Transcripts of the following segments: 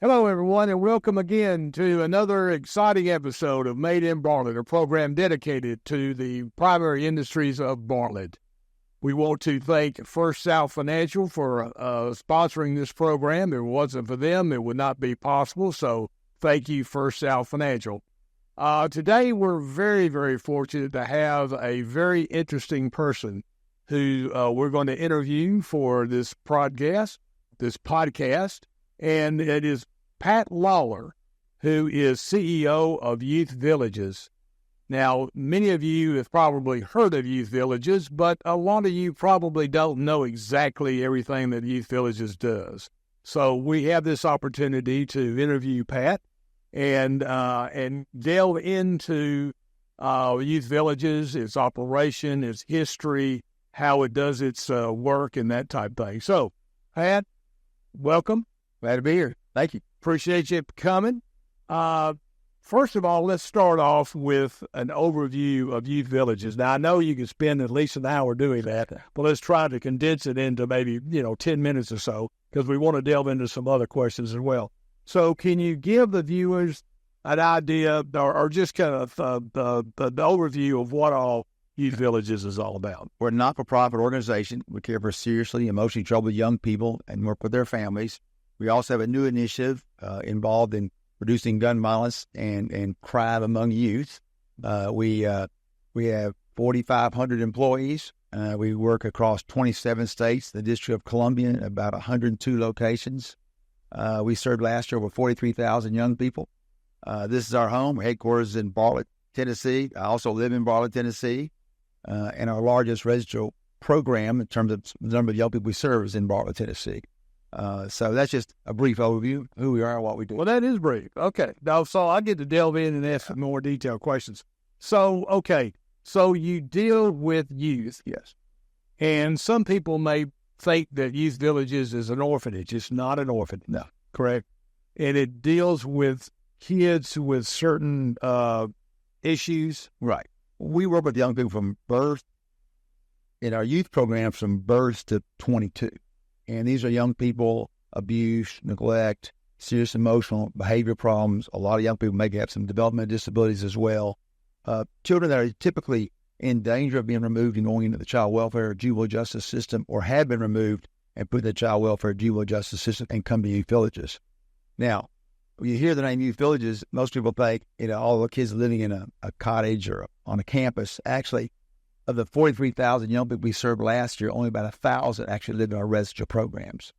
Hello, everyone, and welcome again to another exciting episode of Made in Bartlett, a program dedicated to the primary industries of Bartlett. We want to thank First South Financial for sponsoring this program. If it wasn't for them, it would not be possible, so thank you, First South Financial. Today, we're very, very fortunate to have a very interesting person who we're going to interview for this podcast, and it is Pat Lawler, who is CEO of Youth Villages. Now, many of you have probably heard of Youth Villages, but a lot of you probably don't know exactly everything that Youth Villages does. So we have this opportunity to interview Pat and delve into Youth Villages, its operation, its history, how it does its work, and that type of thing. So, Pat, welcome. Glad to be here. Thank you. Appreciate you coming. First of all, let's start off with an overview of Youth Villages. Now, I know you can spend at least an hour doing that, but let's try to condense it into maybe, 10 minutes or so, because we want to delve into some other questions as well. So can you give the viewers an idea or just kind of the overview of what all Youth Villages is all about? We're a not-for-profit organization. We care for seriously, emotionally troubled young people and work with their families. We also have a new initiative involved in reducing gun violence and crime among youth. We have 4,500 employees. We work across 27 states, the District of Columbia, about 102 locations. We served last year over 43,000 young people. This is our home. Our headquarters is in Bartlett, Tennessee. I also live in Bartlett, Tennessee. And our largest residential program in terms of the number of young people we serve is in Bartlett, Tennessee. So that's just a brief overview of who we are and what we do. Well, that is brief. Okay. Now, so I get to delve in and ask some more detailed questions. So, okay. So you deal with youth. Yes. And some people may think that Youth Villages is an orphanage. It's not an orphanage. No. Correct? And it deals with kids with certain issues. Right. We work with young people from birth in our youth program from birth to 22. And these are young people, abuse, neglect, serious emotional behavior problems. A lot of young people may have some developmental disabilities as well. Children that are typically in danger of being removed and going into the child welfare or juvenile justice system, or have been removed and put in the child welfare or juvenile justice system and come to Youth Villages. Now, when you hear the name Youth Villages, most people think, all the kids living in a cottage or on a campus. Actually, of the 43,000 young people we served last year, only about 1,000 actually live in our residential programs.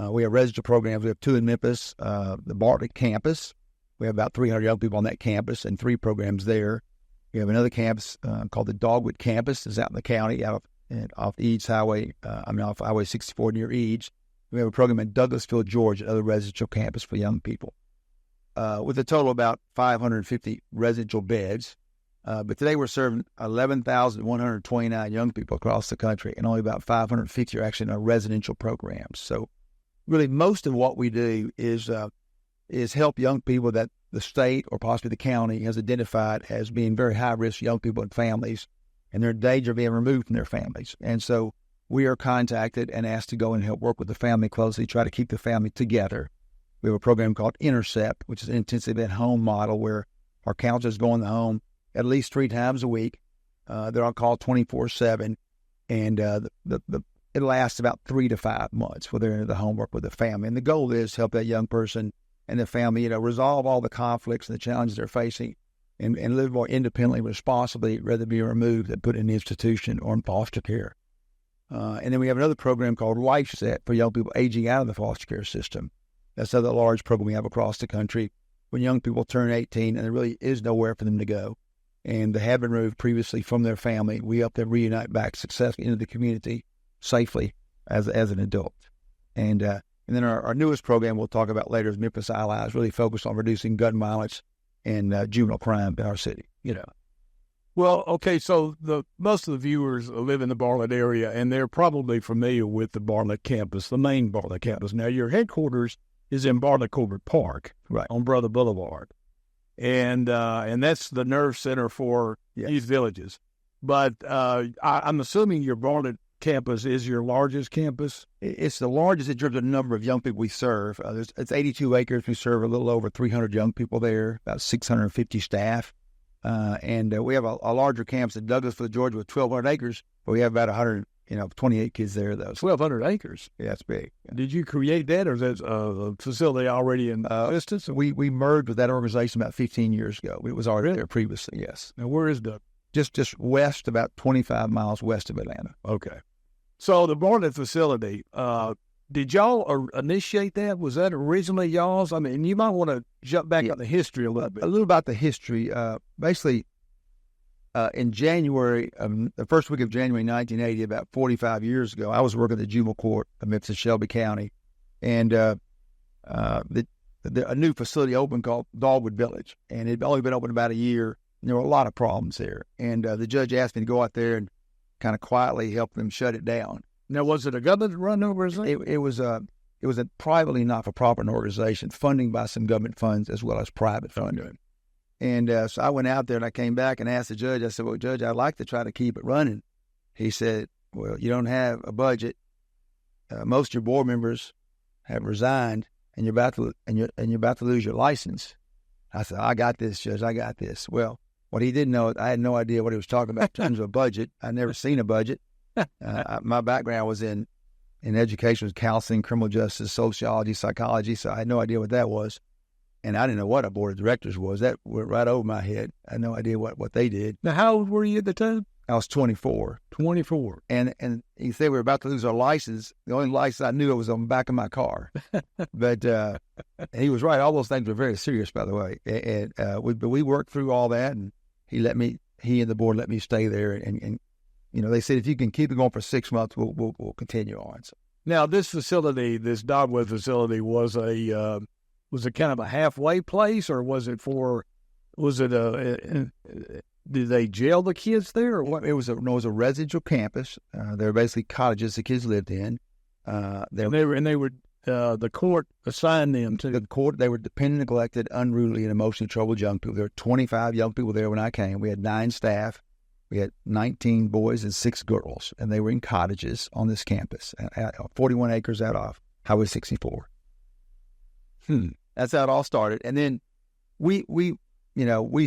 We have residential programs. We have 2 in Memphis, the Bartlett campus. We have about 300 young people on that campus and 3 programs there. We have another campus called the Dogwood campus. It's out in the county, off Eads Highway, off Highway 64 near Eads. We have a program in Douglasville, Georgia, another residential campus for young people, with a total of about 550 residential beds. But today we're serving 11,129 young people across the country, and only about 550 are actually in our residential programs. So really most of what we do is help young people that the state or possibly the county has identified as being very high-risk young people and families, and they're in danger of being removed from their families. And so we are contacted and asked to go and help work with the family closely, try to keep the family together. We have a program called Intercept, which is an intensive at-home model where our counselors go in the home at least 3 times a week. They're on call 24/7, and it lasts about 3 to 5 months where they're in the homework with the family. And the goal is to help that young person and the family, resolve all the conflicts and the challenges they're facing and live more independently, responsibly, rather than be removed and put in an institution or in foster care. And then we have another program called Life Set for young people aging out of the foster care system. That's another large program we have across the country when young people turn 18 and there really is nowhere for them to go, and they have been removed previously from their family. We help them reunite back successfully into the community safely as an adult. And then our newest program we'll talk about later is Memphis Allies, really focused on reducing gun violence and juvenile crime in our city. Well, okay, so most of the viewers live in the Bartlett area, and they're probably familiar with the Bartlett campus, the main Bartlett campus. Now, your headquarters is in Bartlett Corbett Park, right on Brother Boulevard, and that's the nerve center for Youth Villages. But I'm assuming your Bartlett campus is your largest campus? It's the largest in terms of the number of young people we serve. It's 82 acres. We serve a little over 300 young people there, about 650 staff. And we have a larger campus in Douglasville, Georgia, with 1,200 acres. But we have about 128 kids there, though. 1,200 acres? Yeah, it's big. Yeah. Did you create that, or is that a facility already in existence? We merged with that organization about 15 years ago. It was already there previously, yes. Now, where is Doug? Just west, about 25 miles west of Atlanta. Okay. So the Bartlett facility, did y'all initiate that? Was that originally y'all's? I mean, you might want to jump back on the history a little bit. A little about the history. Basically, in January, the first week of January 1980, about 45 years ago, I was working at the juvenile court of Memphis, Shelby County, and a new facility opened called Dogwood Village, and it had only been open about a year. And there were a lot of problems there, and the judge asked me to go out there and kind of quietly help them shut it down. Now, was it a government-run organization? It was a privately not-for-profit organization, funding by some government funds as well as private funding. And so I went out there and I came back and asked the judge. I said, "Well, Judge, I'd like to try to keep it running." He said, "Well, you don't have a budget. Most of your board members have resigned, and you're about to lose your license." I said, "I got this, Judge. I got this." Well, what he didn't know, I had no idea what he was talking about in terms of a budget. I'd never seen a budget. My background was in education, counseling, criminal justice, sociology, psychology, so I had no idea what that was. And I didn't know what a board of directors was. That went right over my head. I had no idea what they did. Now, how old were you at the time? I was 24. 24. And he said we were about to lose our license. The only license I knew was on the back of my car. But he was right. All those things were very serious, by the way. And we worked through all that, and he and the board let me stay there. And they said, if you can keep it going for 6 months, we'll continue on. So. Now, this facility, this Dogwood facility, was it kind of a halfway place, or did they jail the kids there, or what? It was a residential campus. They were basically cottages the kids lived in. The court assigned them to the court. They were dependent, neglected, unruly, and emotionally troubled young people. There were 25 young people there when I came. We had 9 staff. We had 19 boys and 6 girls, and they were in cottages on this campus, 41 acres out off Highway 64. That's how it all started. And then we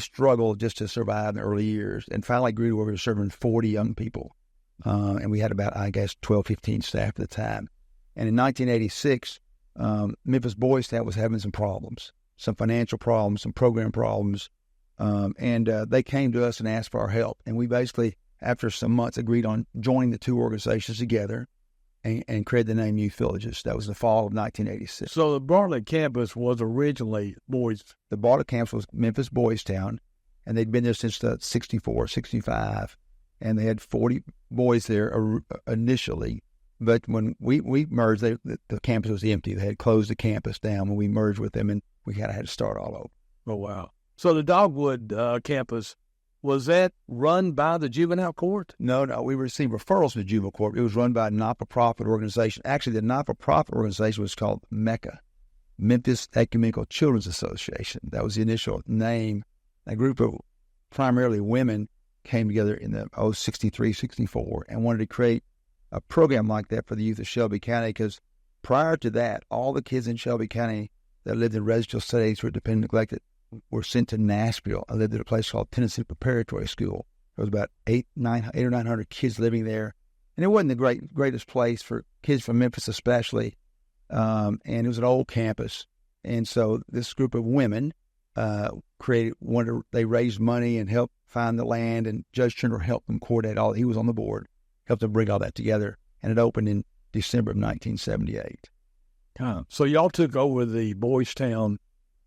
struggled just to survive in the early years, and finally grew to where we were serving 40 young people. And we had about, 12, 15 staff at the time. And in 1986, Memphis Boys Town was having some problems, some financial problems, some program problems. And they came to us and asked for our help. And we basically, after some months, agreed on joining the two organizations together and created the name Youth Villages. That was the fall of 1986. So the Bartlett campus was originally boys. The Bartlett campus was Memphis Boys Town, and they'd been there since 64, 65. And they had 40 boys there initially. But when we merged, the campus was empty. They had closed the campus down when we merged with them, and we kind of had to start all over. Oh, wow. So the Dogwood campus, was that run by the juvenile court? No. We received referrals from the juvenile court. It was run by a not-for-profit organization. Actually, the not-for-profit organization was called MECA, Memphis Ecumenical Children's Association. That was the initial name. A group of primarily women came together in the 63, 64 and wanted to create a program like that for the youth of Shelby County, because prior to that, all the kids in Shelby County that lived in residential settings were dependent, neglected, were sent to Nashville. I lived at a place called Tennessee Preparatory School. There was about 800 or 900 kids living there. And it wasn't the greatest place for kids from Memphis especially. And it was an old campus. And so this group of women they raised money and helped find the land, and Judge Turner helped them coordinate all. He was on the board, helped them bring all that together. And it opened in December of 1978. So y'all took over the Boys Town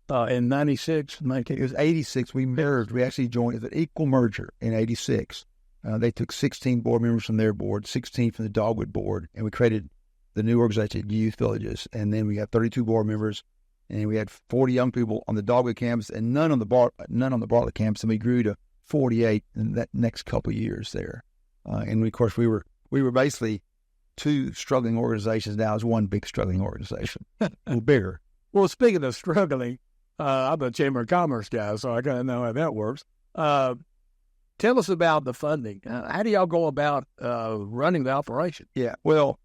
in 96? It was 86. We merged. We actually joined as an equal merger in 86. They took 16 board members from their board, 16 from the Dogwood board, and we created the new organization, Youth Villages. And then we had 32 board members, and we had 40 young people on the Dogwood campus, and none on the Bartlett campus. And we grew to 48 in that next couple of years there. And of course, we were basically two struggling organizations. Now it's one big struggling organization, a little bigger. Well, speaking of struggling, I'm a Chamber of Commerce guy, so I kind of know how that works. Tell us about the funding. How do y'all go about running the operation? Yeah, well,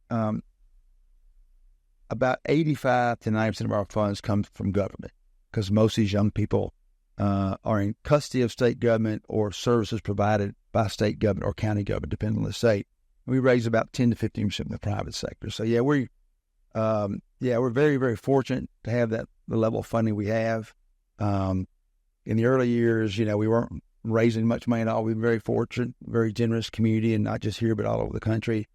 about 85 to 90% of our funds come from government because most of these young people are in custody of state government or services provided by state government or county government, depending on the state. We raise about 10 to 15% in the private sector. So yeah, we're very, very fortunate to have the level of funding we have. In the early years, we weren't raising much money at all. We were very fortunate, very generous community, and not just here, but all over the country.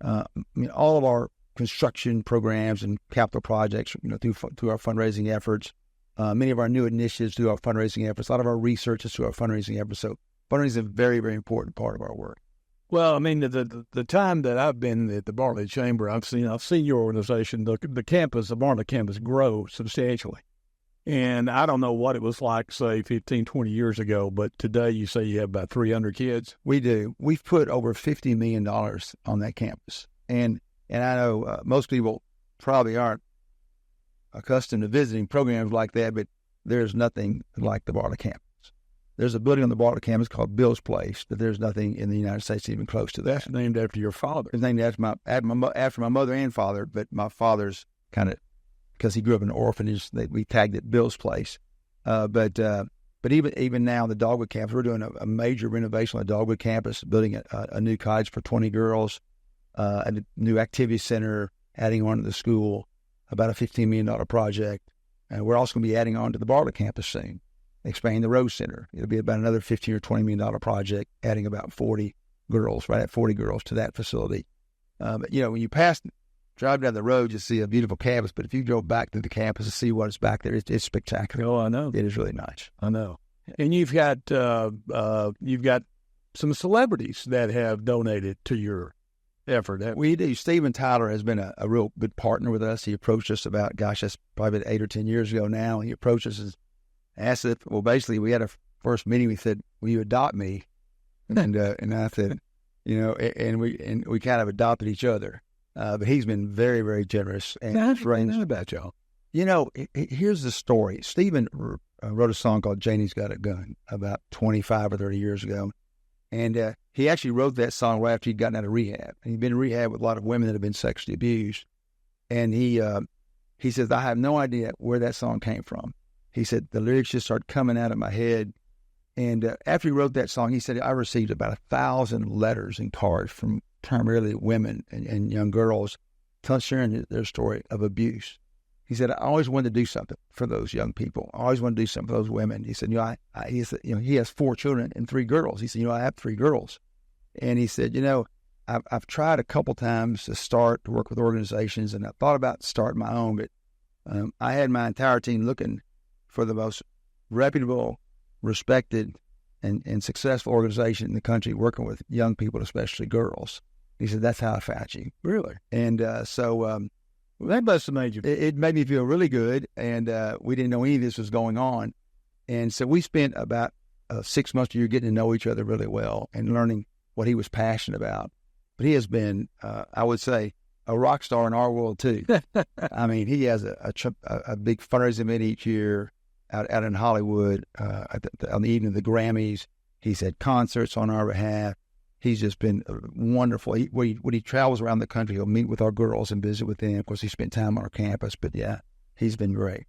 All of our construction programs and capital projects, through our fundraising efforts, many of our new initiatives through our fundraising efforts, a lot of our research is through our fundraising efforts. So fundraising is a very, very important part of our work. Well, I mean, the time that I've been at the Bartlett Chamber, I've seen your organization, the campus, the Bartlett campus, grow substantially. And I don't know what it was like, say, 15, 20 years ago, but today you say you have about 300 kids? We do. We've put over $50 million on that campus. And I know most people probably aren't accustomed to visiting programs like that, but there's nothing like the Bartlett campus. There's a building on the Bartlett campus called Bill's Place, but there's nothing in the United States even close to that. That's named after your father. It's named after my mother and father, but my father's kind of, because he grew up in an orphanage, we tagged it Bill's Place. But even now, the Dogwood campus, we're doing a major renovation on the Dogwood campus, building a new cottage for 20 girls, a new activity center, adding on to the school, about a $15 million project. And we're also going to be adding on to the Bartlett campus soon, expanding the Rose Center. It'll be about another $15 or $20 million project, adding about 40 girls, right at 40 girls to that facility. But, when you drive down the road, you see a beautiful campus, but if you go back to the campus to see what is back there, it's spectacular. Oh, I know. It is really nice. I know. And you've got some celebrities that have donated to your effort. We do. Steven Tyler has been a real good partner with us. He approached us that's probably 8 or 10 years ago now. He approached us and asked if, basically we had a first meeting. We said, will you adopt me? And I said, and we kind of adopted each other. But he's been very, very generous. And How'd about y'all? Here's the story. Steven wrote a song called Janie's Got a Gun about 25 or 30 years ago. And he actually wrote that song right after he'd gotten out of rehab. And he'd been in rehab with a lot of women that had been sexually abused. And he says, I have no idea where that song came from. He said, the lyrics just started coming out of my head. And after he wrote that song, he said, I received about 1,000 letters and cards from primarily women and young girls sharing their story of abuse. He said, I always wanted to do something for those young people. I always wanted to do something for those women. He said, he has 4 children and 3 girls. He said, I have 3 girls. And he said, I've tried a couple times to work with organizations, and I thought about starting my own, but I had my entire team looking for the most reputable, respected, and successful organization in the country working with young people, especially girls. He said, that's how I found you. Really? And well, that must have made you... It made me feel really good, and we didn't know any of this was going on. And so we spent about 6 months a year getting to know each other really well and learning what he was passionate about. But he has been, I would say, a rock star in our world, too. I mean, he has a big fundraising event each year out in Hollywood on the evening of the Grammys. He's had concerts on our behalf. He's just been wonderful. When he travels around the country, he'll meet with our girls and visit with them. Of course, he spent time on our campus, but yeah, he's been great.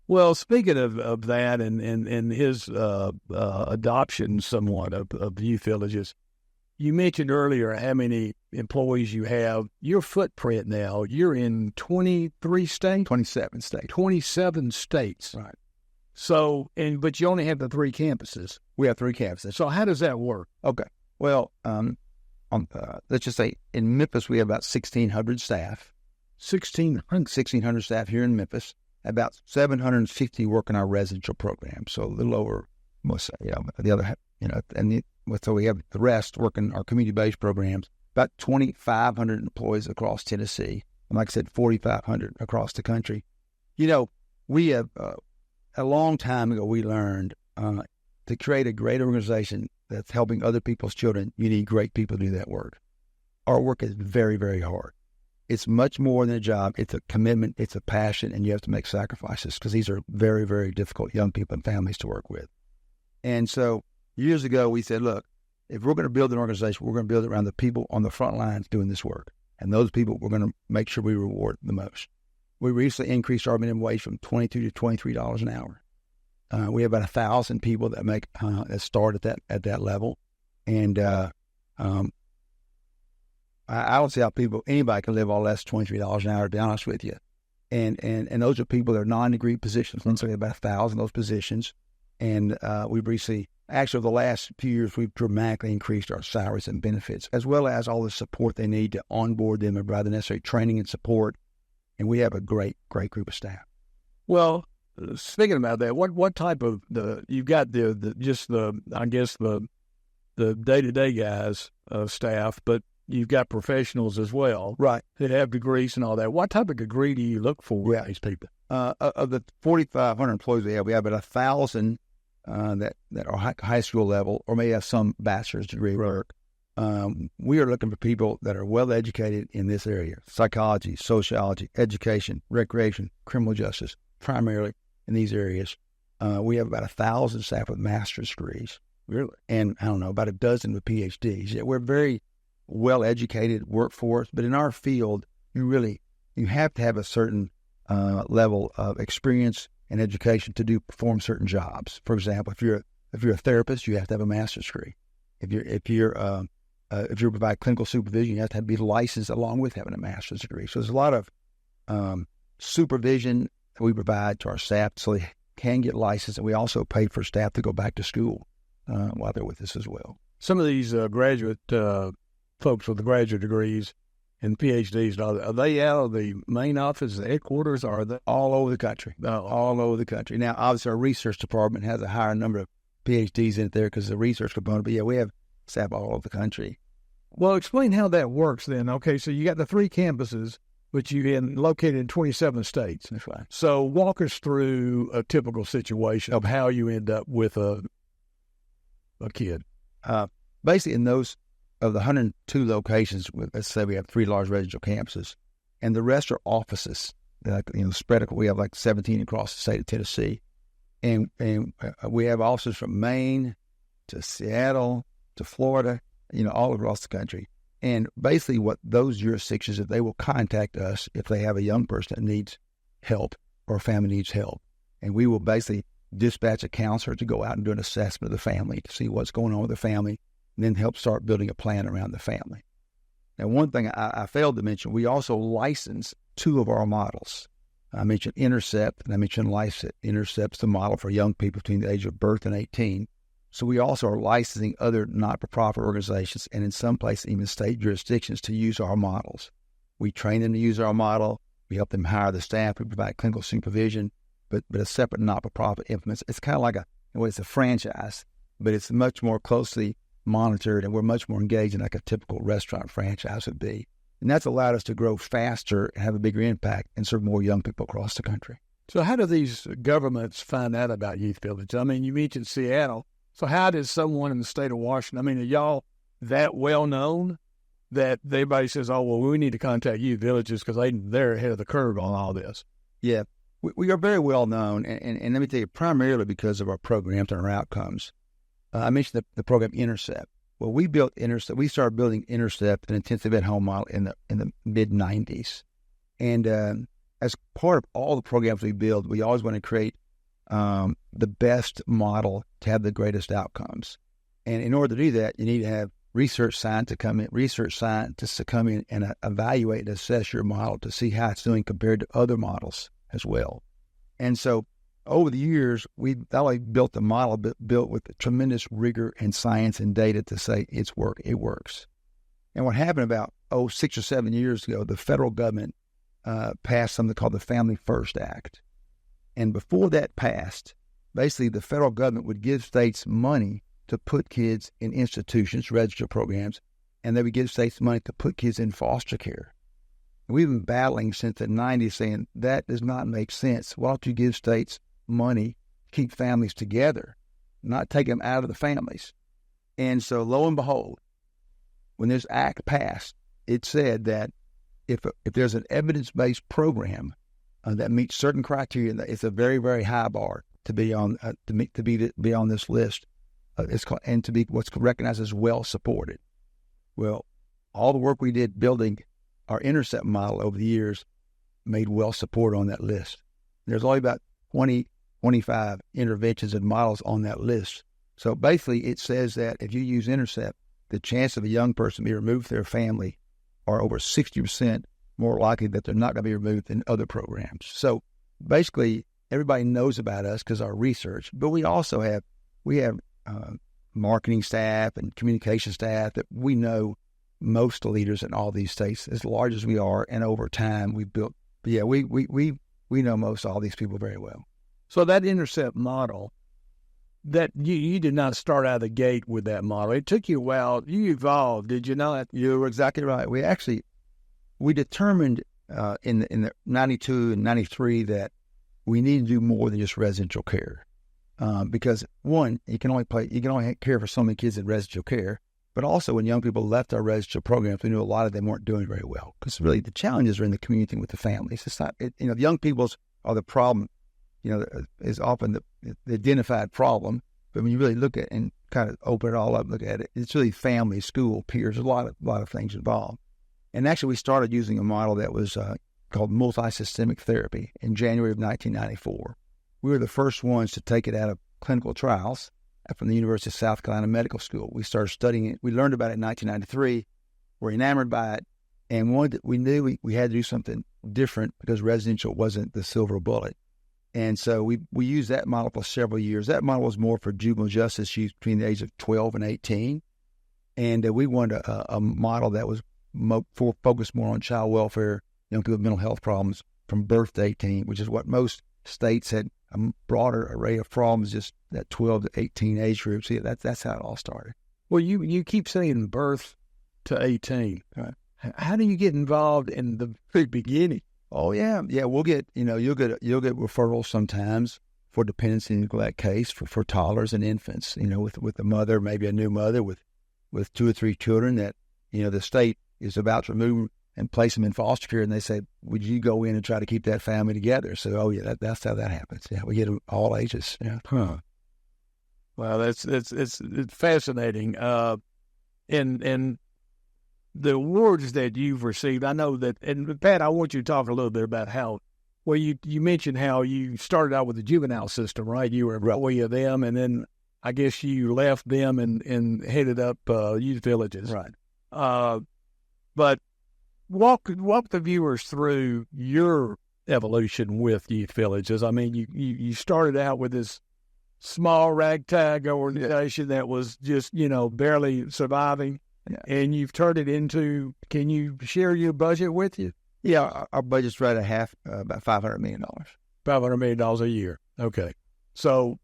Well, speaking of that and his adoption somewhat of youth villages, you mentioned earlier how many employees you have. Your footprint now, you're in 23 states? 27 states. 27 states. Right. So, but you only have the 3 campuses. We have 3 campuses. So how does that work? Okay. Well, let's just say in Memphis, we have about 1,600 staff. 1,600 staff here in Memphis. About 750 work in our residential program. So a little over, the other, so we have the rest working our community-based programs. About 2,500 employees across Tennessee. And like I said, 4,500 across the country. We have, a long time ago, we learned to create a great organization that's helping other people's children, you need great people to do that work. Our work is very, very hard. It's much more than a job. It's a commitment. It's a passion, and you have to make sacrifices because these are very, very difficult young people and families to work with. And so years ago, we said, look, if we're going to build an organization, we're going to build it around the people on the front lines doing this work. And those people we're going to make sure we reward the most. We recently increased our minimum wage from $22 to $23 an hour. We have about 1,000 people that that start at that level. And I don't see how anybody can live on less than $23 an hour, to be honest with you. And those are people that are non-degree positions. Let's say about 1,000 of those positions. And we've recently, actually, over the last few years, we've dramatically increased our salaries and benefits, as well as all the support they need to onboard them and provide the necessary training and support. And we have a great group of staff. Well, speaking about that, what type of you've got the day-to-day guys staff, but you've got professionals as well, right? That have degrees and all that. What type of degree do you look for in these people? Of the 4,500 employees we have about 1,000 that are high school level or may have some bachelor's degree work. We are looking for people that are well educated in this area: psychology, sociology, education, recreation, criminal justice, primarily in these areas. We have about 1,000 staff with master's degrees. Really? And I don't know, about a dozen with PhDs. Yeah, we're very well-educated workforce, but in our field, you have to have a certain level of experience and education to perform certain jobs. For example, if you're a therapist, you have to have a master's degree. If you provide clinical supervision, you have to be licensed along with having a master's degree. So there's a lot of supervision that we provide to our staff so they can get licensed, and we also pay for staff to go back to school while they're with us as well. Some of these graduate folks with the graduate degrees and PhDs, are they out of the main office, the headquarters, or are they all over the country? All over the country. Now, obviously, our research department has a higher number of PhDs in it there because of the research component, but yeah, we have staff all over the country. Well, explain how that works then. Okay, so you got the 3 campuses, which you've been located in 27 states. That's right. So walk us through a typical situation of how you end up with a kid. Basically, in those of the 102 locations, let's say we have 3 large residential campuses, and the rest are offices. Spread. We have like 17 across the state of Tennessee, and we have offices from Maine to Seattle to Florida, all across the country. And basically, what those jurisdictions, if they will contact us if they have a young person that needs help or a family needs help, and we will basically dispatch a counselor to go out and do an assessment of the family to see what's going on with the family, and then help start building a plan around the family. Now, one thing I failed to mention, we also license 2 of our models. I mentioned Intercept and I mentioned Lycet. Intercept's the model for young people between the age of birth and 18. So we also are licensing other not-for-profit organizations and in some places even state jurisdictions to use our models. We train them to use our model. We help them hire the staff. We provide clinical supervision, but a separate not-for-profit implements. It's kind of like it's a franchise, but it's much more closely monitored, and we're much more engaged in like a typical restaurant franchise would be. And that's allowed us to grow faster and have a bigger impact and serve more young people across the country. So how do these governments find out about Youth Village? I mean, you mentioned Seattle. So how does someone in the state of Washington, I mean, are y'all that well known that everybody says, oh, well, we need to contact Youth Villages because they're ahead of the curve on all this? Yeah, we are very well known. And let me tell you, primarily because of our programs and our outcomes. I mentioned the program Intercept. Well, we built Intercept. We started building Intercept, an intensive at-home model, in the mid-'90s. And as part of all the programs we build, we always want to create the best model to have the greatest outcomes. And in order to do that, you need to have research scientists to come in and evaluate and assess your model to see how it's doing compared to other models as well. And so over the years, we not only built the model, but built with tremendous rigor and science and data to say it works. And what happened about 6 or 7 years ago, the federal government passed something called the Family First Act. And before that passed, basically the federal government would give states money to put kids in institutions, registered programs, and they would give states money to put kids in foster care. And we've been battling since the 90s saying that does not make sense. Why don't you give states money to keep families together, not take them out of the families? And so lo and behold, when this act passed, it said that if there's an evidence-based program that meets certain criteria, it's a very, very high bar to be on be on this list. and to be what's recognized as well supported. Well, all the work we did building our intercept model over the years made well support on that list. There's only about 20, 25 interventions and models on that list. So basically it says that if you use intercept, the chance of a young person to be removed from their family are over 60% more likely that they're not going to be removed than other programs. So basically everybody knows about us because of our research, but we also have marketing staff and communication staff that we know most leaders in all these states, as large as we are, and over time we've built. But yeah, we know most all these people very well. So that intercept model, that you did not start out of the gate with that model. It took you a while. You evolved, did you not? You were exactly right. We determined in the 92 and 93 that we need to do more than just residential care. Because one, you can only care for so many kids in residential care. But also when young people left our residential programs, we knew a lot of them weren't doing very well. Because really the challenges are in the community with the families. It's not, the young people's are the problem, is often the identified problem. But when you really look at and kind of open it all up, look at it, it's really family, school, peers, a lot of things involved. And actually we started using a model that was called multisystemic therapy in January of 1994. We were the first ones to take it out of clinical trials from the University of South Carolina Medical School. We started studying it. We learned about it in 1993. We're enamored by it. And we knew we had to do something different because residential wasn't the silver bullet. And so we used that model for several years. That model was more for juvenile justice youth between the age of 12 and 18. And we wanted a model that was focused more on child welfare, young people with mental health problems from birth to 18, which is what most states had a broader array of problems, just that 12 to 18 age group. See, that's how it all started. Well, you keep saying birth to 18. Right. How do you get involved in the very beginning? Oh yeah. We'll get you'll get referrals sometimes for dependency and neglect case for toddlers and infants. With a mother, maybe a new mother with 2 or 3 children that the state is about to remove and place them in foster care, and they say, would you go in and try to keep that family together? So, oh yeah, that's how that happens. Yeah, we get all ages. Yeah. Huh. Well, it's fascinating. And the awards that you've received, I know that, and Pat, I want you to talk a little bit about how, well, you mentioned how you started out with the juvenile system, right? You were an employee of them, and then I guess you left them and headed up youth villages. Right. But walk the viewers through your evolution with youth villages. I mean, you started out with this small ragtag organization that was just, barely surviving, and you've turned it into, can you share your budget with you? Yeah, our budget's right at half, about $500 million. $500 million a year. Okay. So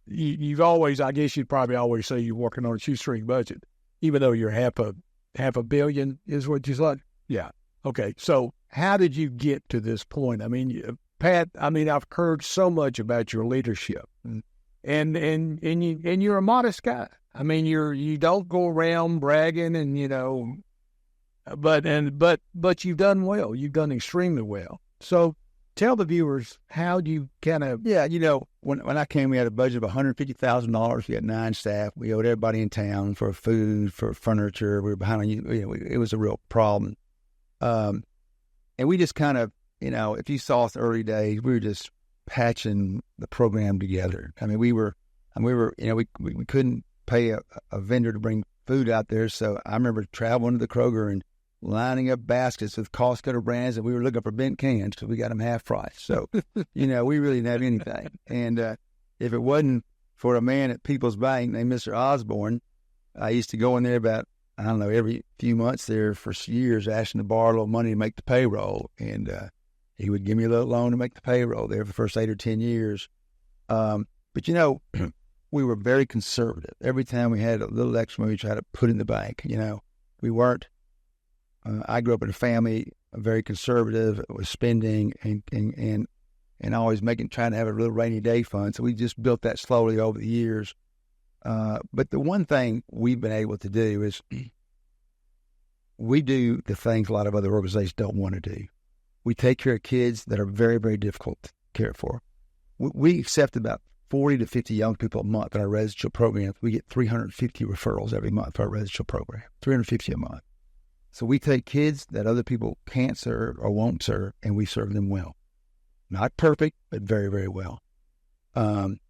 you've always, I guess you'd probably always say you're working on a shoestring budget, even though you're half a billion is what you said? Yeah. Okay. So how did you get to this point? I mean, Pat, I've heard so much about your leadership, and you're a modest guy. I mean, you don't go around bragging and, but you've done well. You've done extremely well. So tell the viewers, how do you kind of... Yeah, when I came, we had a budget of $150,000. We had 9 staff. We owed everybody in town for food, for furniture. We were behind on, it was a real problem. And we just kind of, if you saw us the early days, we were just patching the program together. I mean, we couldn't pay a vendor to bring food out there. So I remember traveling to the Kroger and lining up baskets with cost-cutter brands, and we were looking for bent cans, so we got them half price. So, we really didn't have anything. And if it wasn't for a man at People's Bank named Mr. Osborne, I used to go in there about, every few months there for years, asking to borrow a little money to make the payroll. And he would give me a little loan to make the payroll there for the first 8 or 10 years. But, we were very conservative. Every time we had a little extra money, we tried to put in the bank. We weren't. I grew up in a family very conservative with spending and always trying to have a real rainy day fund. So we just built that slowly over the years. But the one thing we've been able to do is we do the things a lot of other organizations don't want to do. We take care of kids that are very, very difficult to care for. We accept about 40 to 50 young people a month in our residential programs. We get 350 referrals every month for our residential program, 350 a month. So we take kids that other people can't serve or won't serve, and we serve them well. Not perfect, but very, very well. And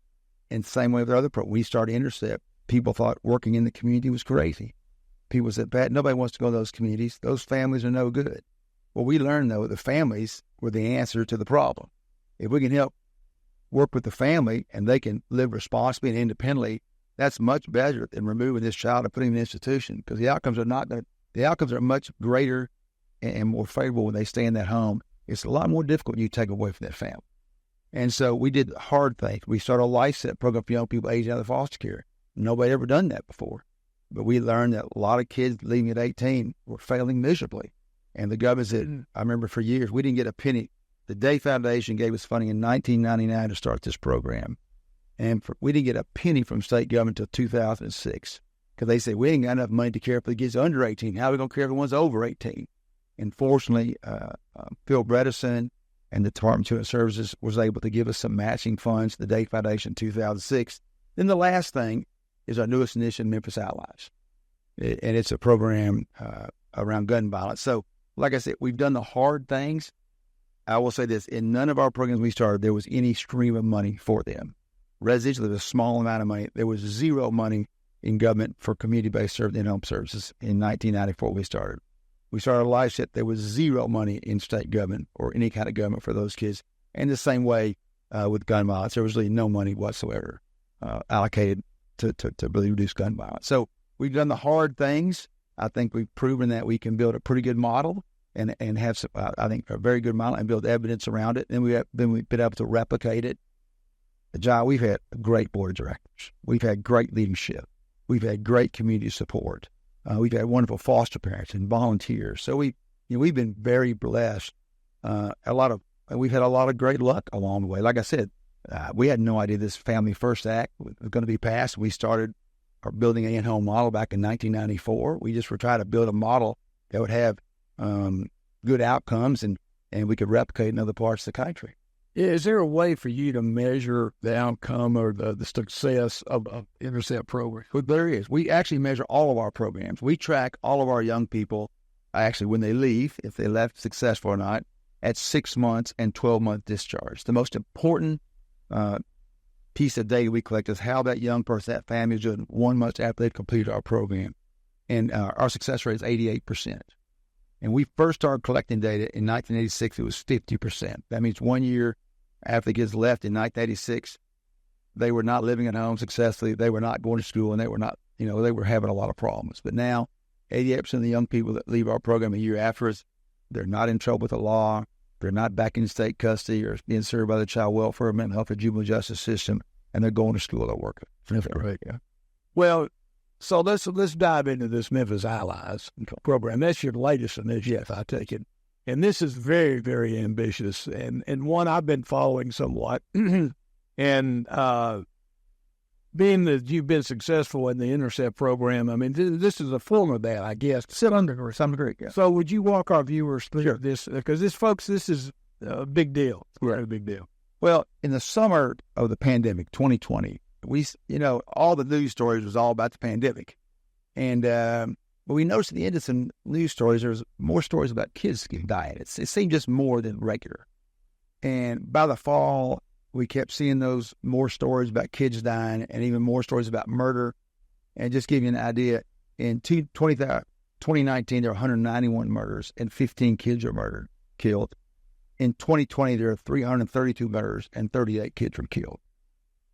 same way with our other programs. We started Intercept. People thought working in the community was crazy. People said, Pat, nobody wants to go to those communities. Those families are no good. Well, we learned, though, the families were the answer to the problem. If we can help work with the family and they can live responsibly and independently, that's much better than removing this child and putting him in an institution, because the outcomes are much greater and more favorable when they stay in that home. It's a lot more difficult when you take away from that family. And so we did hard things. We started a life set program for young people aging out of foster care. Nobody ever done that before. But we learned that a lot of kids leaving at 18 were failing miserably. And the government said, I remember for years, we didn't get a penny. The Day Foundation gave us funding in 1999 to start this program. And we didn't get a penny from state government until 2006. Because they said, we ain't got enough money to care for the kids under 18. How are we going to care for the ones over 18? And fortunately, Phil Bredesen and the Department of Children's Services was able to give us some matching funds, the Day Foundation in 2006. Then the last thing is our newest initiative, Memphis Allies. And it's a program around gun violence. So, like I said, we've done the hard things. I will say this, in none of our programs we started, there was any stream of money for them. Residentially, there was a small amount of money. There was zero money in government for community-based in-home services in 1994 we started. We started a life set. There was zero money in state government or any kind of government for those kids. And the same way with gun violence, there was really no money whatsoever allocated to really reduce gun violence. So we've done the hard things. I think we've proven that we can build a pretty good model and have some, I think, a very good model and build evidence around it. And we've been able to replicate it. John, we've had a great board of directors. We've had great leadership. We've had great community support. We've had wonderful foster parents and volunteers. So we've been very blessed. We've had a lot of great luck along the way. Like I said, we had no idea this Family First Act was going to be passed. We started our building an in-home model back in 1994. We just were trying to build a model that would have good outcomes and we could replicate in other parts of the country. Is there a way for you to measure the outcome or the success of Intercept program? Well, there is. We actually measure all of our programs. We track all of our young people, actually, when they leave, if they left successful or not, at 6 months and 12-month discharge. The most important piece of data we collect is how that young person, that family is doing 1 month after they've completed our program. And our success rate is 88%. And we first started collecting data in 1986, it was 50%. That means 1 year after the kids left in 1986, they were not living at home successfully. They were not going to school, and they were not, they were having a lot of problems. But now, 88% of the young people that leave our program a year after us, they're not in trouble with the law. They're not back in state custody or being served by the child welfare, mental health, or juvenile justice system, and they're going to school or working. Right. Yeah. Well, so let's dive into this Memphis Allies program. That's your latest initiative, I take it. And this is very, very ambitious and one I've been following somewhat. And being that you've been successful in the Intercept program, I mean, this is a form of that, I guess. Some degree, yeah. So would you walk our viewers through this? Because this is a big deal. It's a big deal. Well, in the summer of the pandemic, 2020, all the news stories was all about the pandemic. And but we noticed at the end of some news stories, there's more stories about kids dying. It seemed just more than regular. And by the fall, we kept seeing those more stories about kids dying and even more stories about murder. And just give you an idea, in 2019, there were 191 murders and 15 kids were killed. In 2020, there are 332 murders and 38 kids were killed.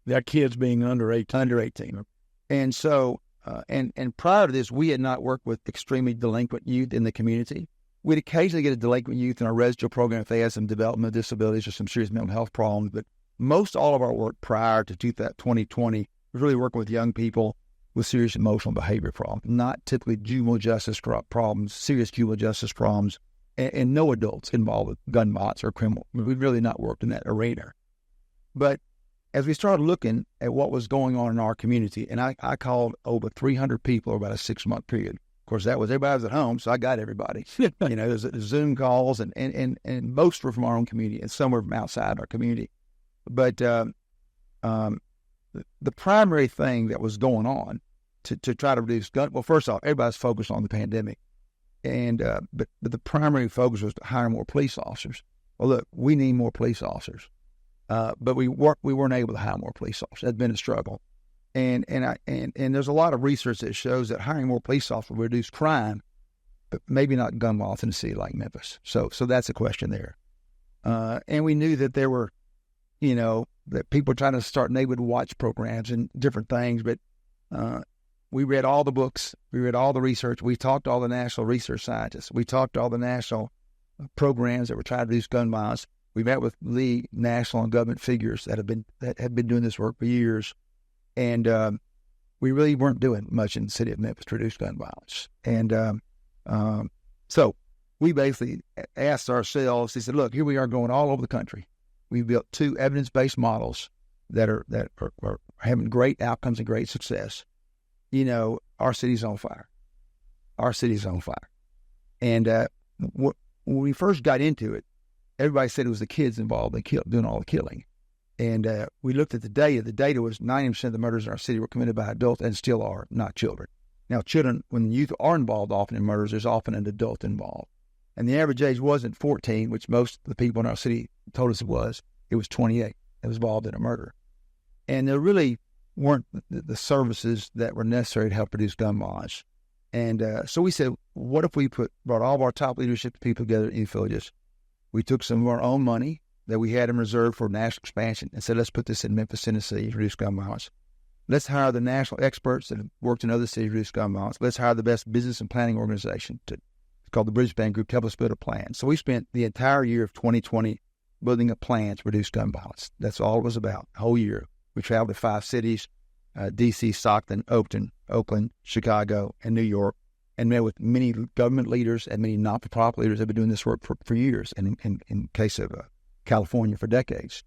That kids being under 18. Under 18. And so, and prior to this, we had not worked with extremely delinquent youth in the community. We'd occasionally get a delinquent youth in our residential program if they had some developmental disabilities or some serious mental health problems. But most all of our work prior to 2020 was really working with young people with serious emotional behavior problems, not typically juvenile justice problems, serious juvenile justice problems, and no adults involved with gun violence or criminal. We've really not worked in that arena. But as we started looking at what was going on in our community, and I called over 300 people over about a 6-month period. Of course, everybody was at home, so I got everybody. There's Zoom calls, and most were from our own community, and some were from outside our community. But the primary thing that was going on to try to reduce gun, well, first off, everybody's focused on the pandemic. And but the primary focus was to hire more police officers. Well, look, we need more police officers, but we weren't able to hire more police officers. That's been a struggle, and there's a lot of research that shows that hiring more police officers will reduce crime, but maybe not gun violence in a city like Memphis. So that's a question there. And we knew that there were, that people were trying to start neighborhood watch programs and different things, but we read all the books. We read all the research. We talked to all the national research scientists. We talked to all the national programs that were trying to reduce gun violence. We met with the national and government figures that have been doing this work for years, and we really weren't doing much in the city of Memphis to reduce gun violence. And so we basically asked ourselves. He said, "Look, here we are going all over the country. We built 2 evidence-based models that are having great outcomes and great success. Our city's on fire. Our city's on fire." And when we first got into it, everybody said it was the kids involved in doing all the killing. And we looked at the data. The data was 90% of the murders in our city were committed by adults and still are, not children. Now, children, when youth are involved often in murders, there's often an adult involved. And the average age wasn't 14, which most of the people in our city told us it was. It was 28 that was involved in a murder. And there really weren't the services that were necessary to help reduce gun violence. And so we said, what if we brought all of our top leadership people together in youth villages? We took some of our own money that we had in reserve for national expansion and said, let's put this in Memphis, Tennessee to reduce gun violence. Let's hire the national experts that have worked in other cities to reduce gun violence. Let's hire the best business and planning organization. It's called the Bridgespan Group to help us build a plan. So we spent the entire year of 2020 building a plan to reduce gun violence. That's all it was about, the whole year. We traveled to 5 cities, D.C., Stockton, Oakland, Chicago, and New York, and met with many government leaders and many not-for-profit leaders that have been doing this work for years, and in case of California, for decades.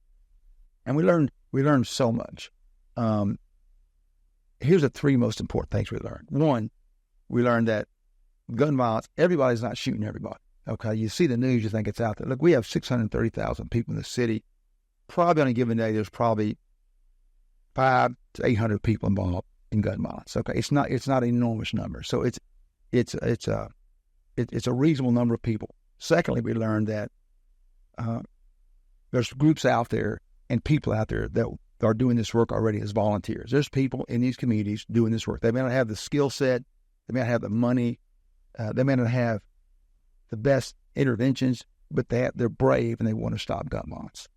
And we learned so much. Here's the 3 most important things we learned. One, we learned that gun violence, everybody's not shooting everybody. Okay, you see the news, you think it's out there. Look, we have 630,000 people in the city. Probably on a given day, there's probably 500 to 800 people involved in gun violence. Okay, it's not an enormous number. So it's a reasonable number of people. Secondly, we learned that there's groups out there and people out there that are doing this work already as volunteers. There's people in these communities doing this work. They may not have the skill set, they may not have the money, they may not have the best interventions, but they're brave and they want to stop gun violence.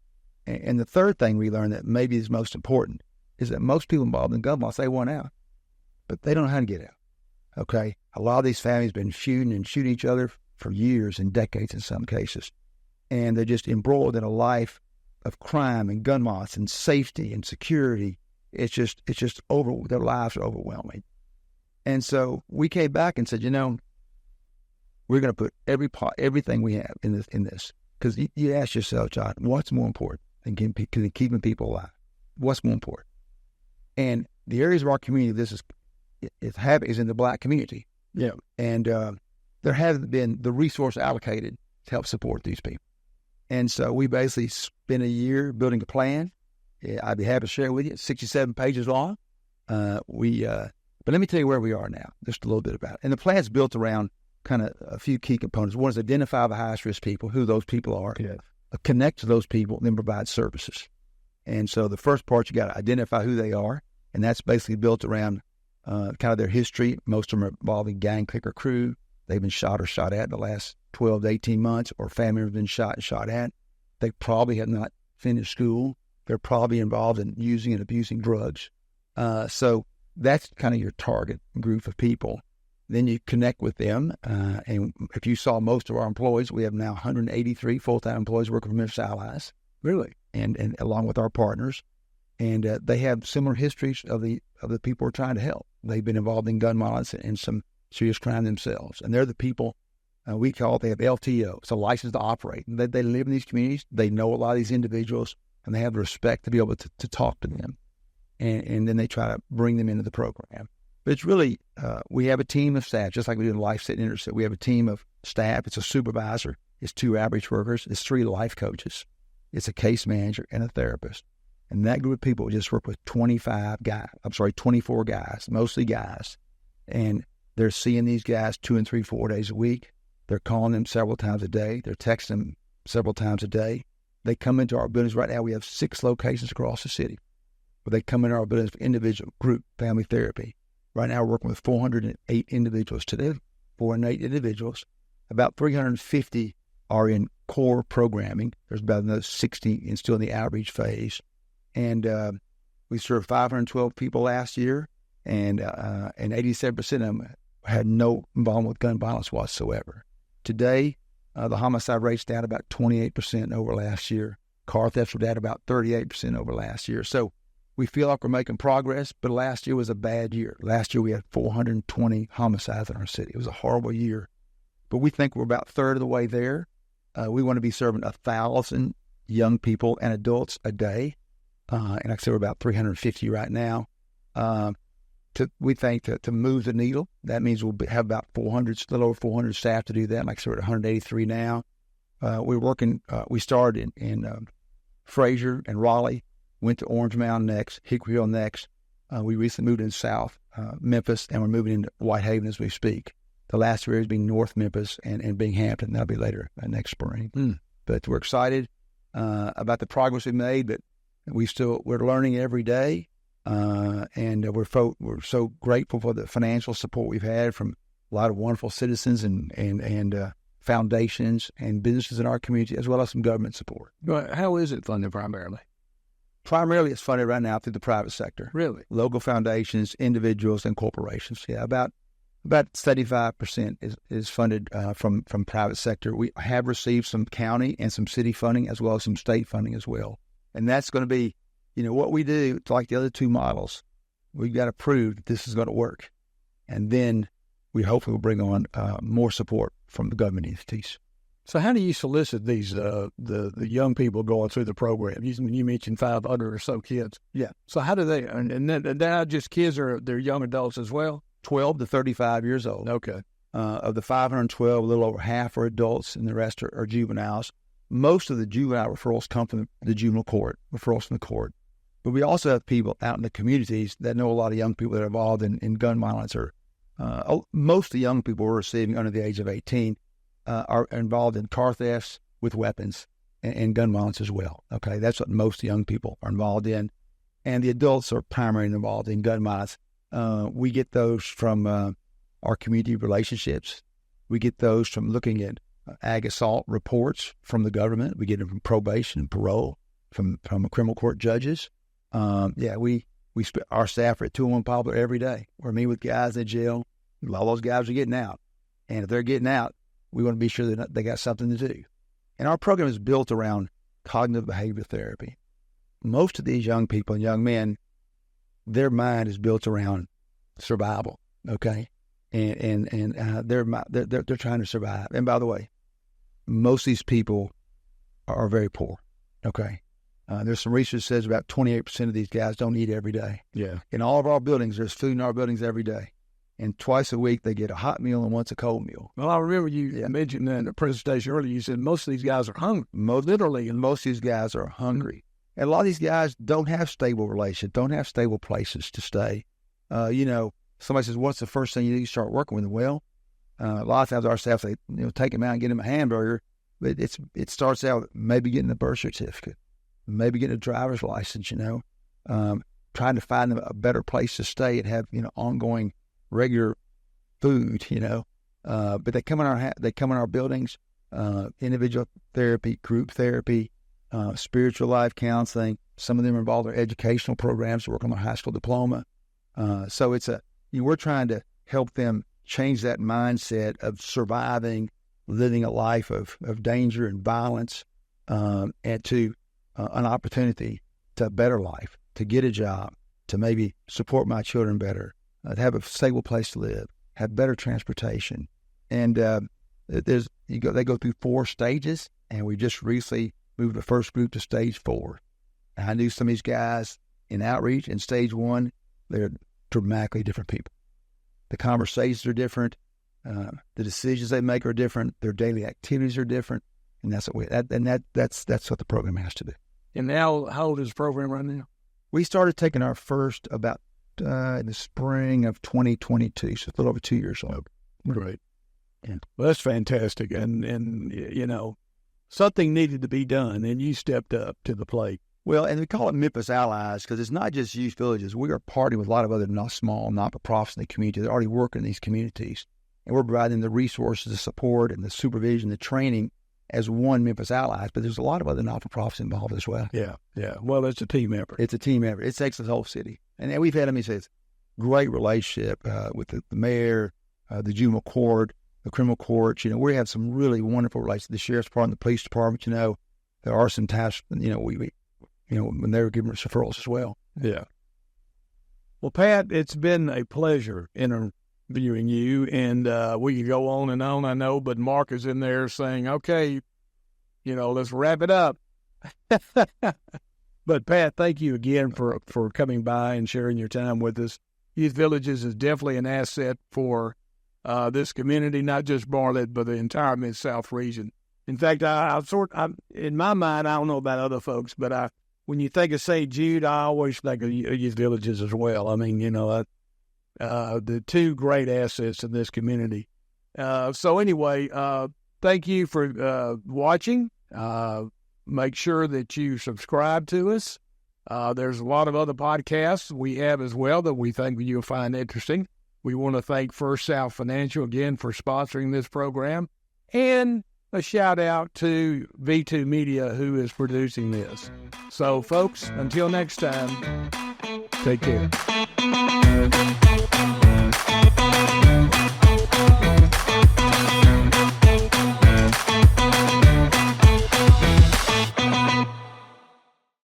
And the third thing we learned that maybe is most important is that most people involved in gun violence, they want out, but they don't know how to get out. Okay, a lot of these families have been shooting each other for years and decades in some cases, and they're just embroiled in a life of crime and gun violence and safety and security. It's just their lives are overwhelming. And so we came back and said, we're going to put everything we have in this. Because you ask yourself, John, what's more important than keeping people alive? What's more important? And the areas of our community this is in the Black community. Yeah. And there hasn't been the resource allocated to help support these people. And so we basically spent a year building a plan. I'd be happy to share it with you. It's 67 pages long. But let me tell you where we are now, just a little bit about it. And the plan's built around kind of a few key components. One is identify the highest risk people, who those people are, connect to those people, and then provide services. And so the first part, you got to identify who they are, and that's basically built around kind of their history. Most of them are involving gang, clique, or crew. They've been shot or shot at in the last 12 to 18 months, or family have been shot and shot at. They probably have not finished school. They're probably involved in using and abusing drugs. So that's kind of your target group of people. Then you connect with them. And if you saw most of our employees, we have now 183 full-time employees working for Memphis Allies. Really? And along with our partners. And they have similar histories of the people we're trying to help. They've been involved in gun violence and some serious crime themselves. And they're the people they have LTO. It's a license to operate. They live in these communities. They know a lot of these individuals, and they have the respect to be able to talk to them. And then they try to bring them into the program. But it's really, we have a team of staff, just like we do in Life Set Intercept. We have a team of staff. It's a supervisor. It's 2 average workers. It's 3 life coaches. It's a case manager and a therapist. And that group of people just work with 24 guys, mostly guys. And they're seeing these guys 2 and 3, 4 days a week. They're calling them several times a day. They're texting them several times a day. They come into our buildings. Right now, we have 6 locations across the city where they come into our buildings for individual, group, family therapy. Right now, we're working with 408 individuals today, 408 individuals. About 350 are in core programming. There's about another 60 still in the outreach phase. And we served 512 people last year, and 87% of them had no involvement with gun violence whatsoever. Today, the homicide rate's down about 28% over last year. Car thefts were down about 38% over last year. So we feel like we're making progress, but last year was a bad year. Last year we had 420 homicides in our city. It was a horrible year. But we think we're about a third of the way there. We want to be serving 1,000 young people and adults a day. And like I said, we're about 350 right now. We think to move the needle, that means we'll have about 400, a little over 400 staff to do that. Like I said, we're at 183 now. We're working, we started in Fraser and Raleigh, went to Orange Mound next, Hickory Hill next. We recently moved in South Memphis, and we're moving into Whitehaven as we speak. The last area is being North Memphis and Binghamton. That'll be later next spring. But we're excited about the progress we've made, but we're learning every day. And we're so grateful for the financial support we've had from a lot of wonderful citizens and foundations and businesses in our community, as well as some government support. How is it funded primarily? Primarily, it's funded right now through the private sector. Really? Local foundations, individuals, and corporations. Yeah, about 75% is funded from private sector. We have received some county and some city funding, as well as some state funding as well. And that's going to be, what we do, it's like the other 2 models. We've got to prove that this is going to work. And then we hopefully will bring on more support from the government entities. So how do you solicit these the young people going through the program? You mentioned 500 or so kids. Yeah. So how do they, and they're not just kids, they're young adults as well? 12 to 35 years old. Okay. Of the 512, a little over half are adults, and the rest are juveniles. Most of the juvenile referrals come from the juvenile court, referrals from the court. But we also have people out in the communities that know a lot of young people that are involved in gun violence. Most of the young people we're receiving under the age of 18 are involved in car thefts with weapons and gun violence as well. Okay, that's what most young people are involved in. And the adults are primarily involved in gun violence. We get those from our community relationships. We get those from looking at ag assault reports from the government. We get them from probation and parole, from criminal court judges. Our staff are at 201 Poplar every day. We're meeting with guys in jail. A lot of those guys are getting out. And if they're getting out, we want to be sure that they got something to do. And our program is built around cognitive behavior therapy. Most of these young people and young men, their mind is built around survival, okay? And they're trying to survive. And by the way, most of these people are very poor, okay? There's some research that says about 28% of these guys don't eat every day. Yeah. In all of our buildings, there's food in our buildings every day. And twice a week, they get a hot meal and once a cold meal. Well, I remember you mentioned in the presentation earlier, you said most of these guys are hungry, literally. And most of these guys are hungry. And a lot of these guys don't have stable relations, don't have stable places to stay. Somebody says, what's the first thing you do to start working with them? Well, a lot of times our staff say, take them out and get them a hamburger. But it starts out with maybe getting a birth certificate, maybe getting a driver's license, trying to find them a better place to stay and have, ongoing regular food, but they come in our buildings, individual therapy, group therapy, spiritual life counseling. Some of them are involved in educational programs, work on their high school diploma. So it's we're trying to help them change that mindset of surviving, living a life of danger and violence, and to an opportunity to a better life, to get a job, to maybe support my children better, to have a stable place to live, have better transportation. And they go through 4 stages, and we just recently moved the first group to stage 4. And I knew some of these guys in outreach in stage 1, they're dramatically different people. The conversations are different. The decisions they make are different. Their daily activities are different. And that's what that's what the program has to do. And now, how old is the program right now? We started taking our first about in the spring of 2022, so it's a little over 2 years old. Great. Yeah. Well, that's fantastic. And you know, something needed to be done, and you stepped up to the plate. Well, and we call it Memphis Allies because it's not just youth villages. We are partnering with a lot of other small not-for-profits in the community that are already working in these communities. And we're providing the resources, the support, and the supervision, the training as one Memphis Allies. But there's a lot of other not-for-profits involved as well. Yeah. Well, it's a team effort. It's a team effort. It takes the whole city. And we've had, let me say, it's a great relationship with the mayor, the juvenile court, the criminal courts. You know, we have some really wonderful relations. The sheriff's department, the police department, you know, there are some tasks, you know, when they were giving us referrals as well. Yeah. Well, Pat, it's been a pleasure interviewing you, and we could go on and on, I know, but Mark is in there saying, okay, you know, let's wrap it up. But, Pat, thank you again for coming by and sharing your time with us. Youth Villages is definitely an asset for this community, not just Bartlett, but the entire Mid-South region. In fact, in my mind, I don't know about other folks, but when you think of St. Jude, I always think of Youth Villages as well. I mean, you know, the two great assets in this community. So anyway, thank you for watching. Make sure that you subscribe to us. There's a lot of other podcasts we have as well that we think you'll find interesting. We want to thank First South Financial again for sponsoring this program, and a shout out to V2 Media, who is producing this. So, folks, until next time, take care.